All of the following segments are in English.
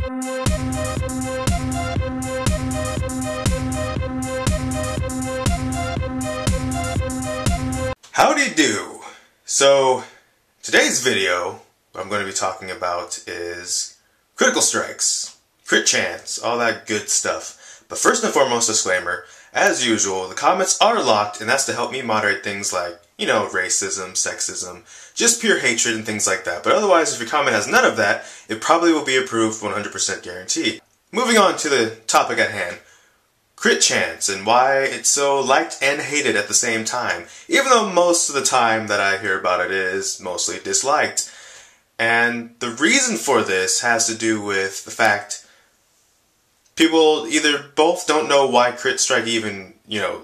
Howdy do! So, today's video, what I'm going to be talking about is critical strikes, crit chance, all that good stuff. But first and foremost, disclaimer, as usual, the comments are locked, and that's to help me moderate things like, you know, racism, sexism, just pure hatred and things like that. But otherwise, if your comment has none of that, it probably will be approved 100% guaranteed. Moving on to the topic at hand. Crit chance and why it's so liked and hated at the same time, even though most of the time that I hear about it is mostly disliked. And the reason for this has to do with the fact people either both don't know why crit strike even,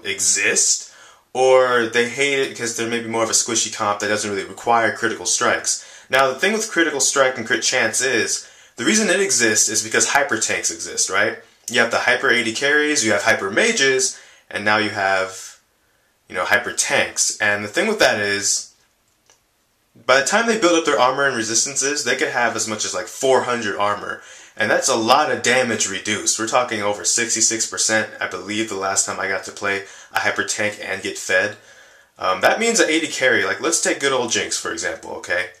exists, or they hate it because they're maybe more of a squishy comp that doesn't really require critical strikes. Now the thing with critical strike and crit chance is, the reason it exists is because hyper tanks exist, right? You have the hyper AD carries, you have hyper mages, and now you have, hyper tanks. And the thing with that is, by the time they build up their armor and resistances, they could have as much as like 400 armor. And that's a lot of damage reduced. We're talking over 66%, I believe, the last time I got to play a hyper tank and get fed. That means an AD carry, like let's take good old Jinx for example, okay?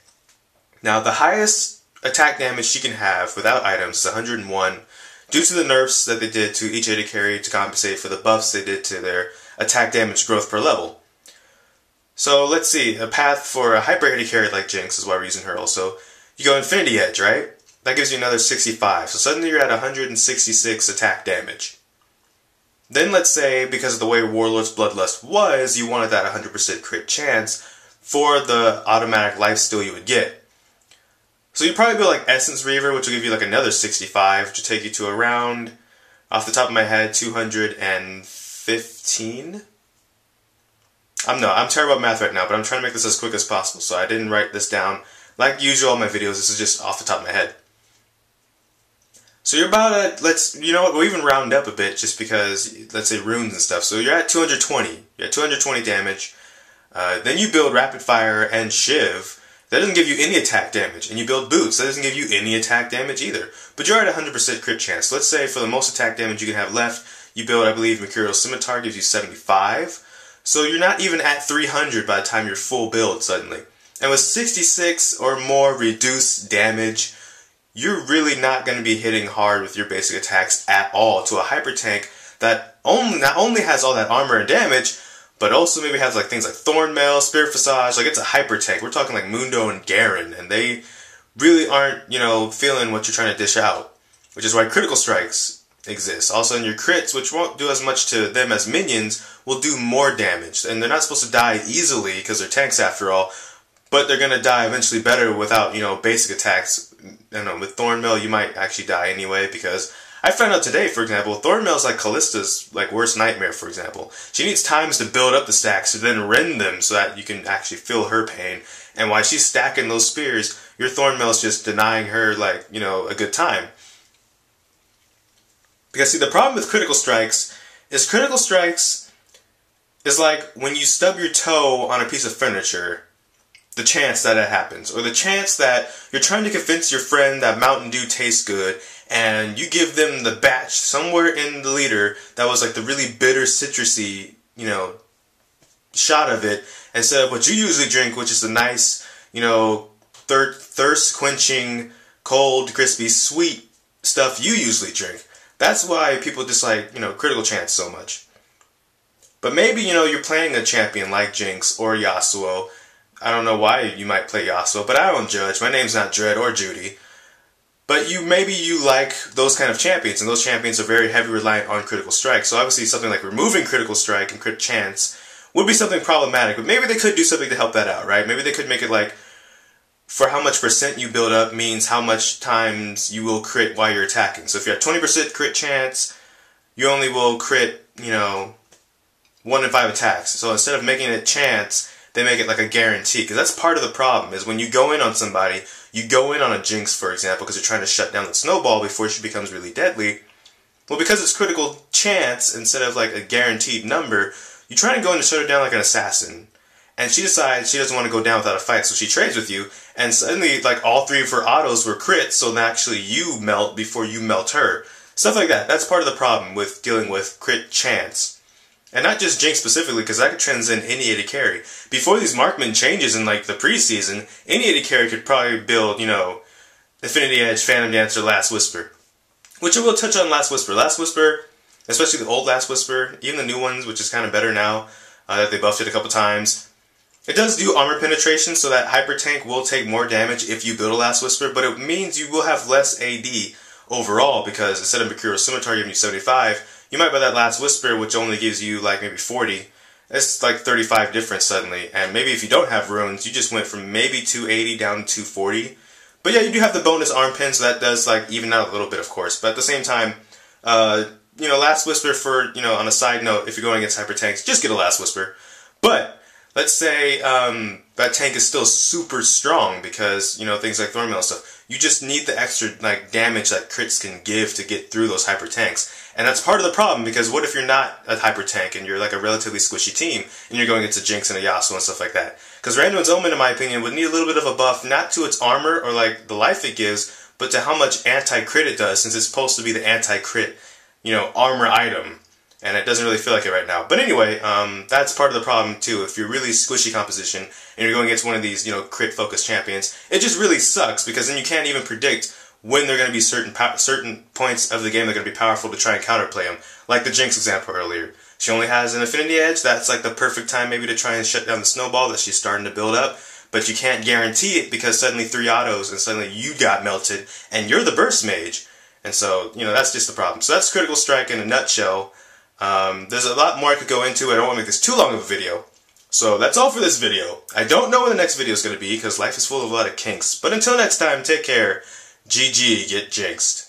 Now the highest attack damage she can have without items is 101, due to the nerfs that they did to each AD carry to compensate for the buffs they did to their attack damage growth per level. So let's see, a path for a hyper AD carry like Jinx is why we're using her also. You go Infinity Edge, right? That gives you another 65, so suddenly you're at 166 attack damage. Then let's say, because of the way Warlord's Bloodlust was, you wanted that 100% crit chance for the automatic lifesteal you would get. So you'd probably build like Essence Reaver, which will give you like another 65, which will take you to around, off the top of my head, 215? I'm terrible at math right now, but I'm trying to make this as quick as possible, so I didn't write this down. Like usual on my videos, this is just off the top of my head. So you're about at, we'll even round up a bit just because, let's say runes and stuff. So you're at 220. You're at 220 damage. Then you build Rapid Fire and Shiv. That doesn't give you any attack damage. And you build Boots. That doesn't give you any attack damage either. But you're at 100% crit chance. Let's say for the most attack damage you can have left, you build, I believe, Mercurial Scimitar gives you 75. So you're not even at 300 by the time you're full build suddenly. And with 66 or more reduced damage, you're really not going to be hitting hard with your basic attacks at all to a hyper tank that not only has all that armor and damage, but also maybe has like things like Thornmail, Spirit Visage. Like it's a hyper tank. We're talking like Mundo and Garen, and they really aren't, feeling what you're trying to dish out, which is why critical strikes exist. Also, in your crits, which won't do as much to them as minions, will do more damage, and they're not supposed to die easily because they're tanks after all. But they're going to die eventually better without, basic attacks. With Thornmail, you might actually die anyway, because I found out today, for example, Thornmail's like Callista's worst nightmare, for example. She needs times to build up the stacks to then rend them so that you can actually feel her pain. And while she's stacking those spears, your Thornmail's just denying her, a good time. Because, see, the problem with critical strikes is like when you stub your toe on a piece of furniture, the chance that it happens, or the chance that you're trying to convince your friend that Mountain Dew tastes good, and you give them the batch somewhere in the liter that was like the really bitter citrusy, shot of it, instead of what you usually drink, which is the nice, thirst quenching, cold, crispy, sweet stuff you usually drink. That's why people dislike, critical chance so much. But maybe, you're playing a champion like Jinx or Yasuo. I don't know why you might play Yasuo, but I don't judge. My name's not Dread or Judy. But maybe you like those kind of champions, and those champions are very heavy reliant on critical strike. So obviously something like removing critical strike and crit chance would be something problematic, but maybe they could do something to help that out, right? Maybe they could make it like, for how much percent you build up means how much times you will crit while you're attacking. So if you're at 20% crit chance, you only will crit, 1 in 5 attacks. So instead of making it chance, they make it like a guarantee, because that's part of the problem, is when you go in on somebody, you go in on a Jinx, for example, because you're trying to shut down the snowball before she becomes really deadly. Well, because it's critical chance instead of like a guaranteed number, you try to go in and shut her down like an assassin. and she decides she doesn't want to go down without a fight, so she trades with you, and suddenly, like, all 3 of her autos were crits, so naturally you melt before you melt her. Stuff like that. That's part of the problem with dealing with crit chance. And not just Jinx specifically, because that could transcend any AD carry. Before these Markman changes in, like, the preseason, any AD carry could probably build, you know, Infinity Edge, Phantom Dancer, Last Whisper. Which I will touch on Last Whisper. Last Whisper, especially the old Last Whisper, even the new ones, which is kind of better now, that they buffed it a couple times. It does do armor penetration, so that Hyper Tank will take more damage if you build a Last Whisper, but it means you will have less AD overall, because instead of Mercurial Scimitar giving you 75, you might buy that Last Whisper, which only gives you like maybe 40. It's like 35 difference suddenly, and maybe if you don't have runes, you just went from maybe 280 down to 240. But yeah, you do have the bonus arm pin, so that does like even out a little bit, of course. But at the same time, you know, Last Whisper for, you know, on a side note, if you're going against Hyper Tanks, just get a Last Whisper. But let's say that tank is still super strong because, you know, things like Thornmail and stuff. You just need the extra like damage that crits can give to get through those Hyper Tanks. And that's part of the problem, because what if you're not a Hyper Tank and you're like a relatively squishy team and you're going into Jinx and a Yasuo and stuff like that? Because Randuin's Omen, in my opinion, would need a little bit of a buff, not to its armor or like the life it gives, but to how much anti-crit it does, since it's supposed to be the anti-crit, you know, armor item. And it doesn't really feel like it right now. But anyway, that's part of the problem too. If you're really squishy composition and you're going against one of these, you know, crit-focused champions, it just really sucks, because then you can't even predict when they're going to be certain points of the game they're going to be powerful to try and counterplay them. Like the Jinx example earlier. She only has an Infinity Edge. That's like the perfect time maybe to try and shut down the snowball that she's starting to build up. But you can't guarantee it, because suddenly 3 autos and suddenly you got melted and you're the burst mage. And so, you know, that's just the problem. So that's Critical Strike in a nutshell. There's a lot more I could go into. I don't want to make this too long of a video. So that's all for this video. I don't know when the next video is going to be, because life is full of a lot of kinks. But until next time, take care. GG, get jinxed.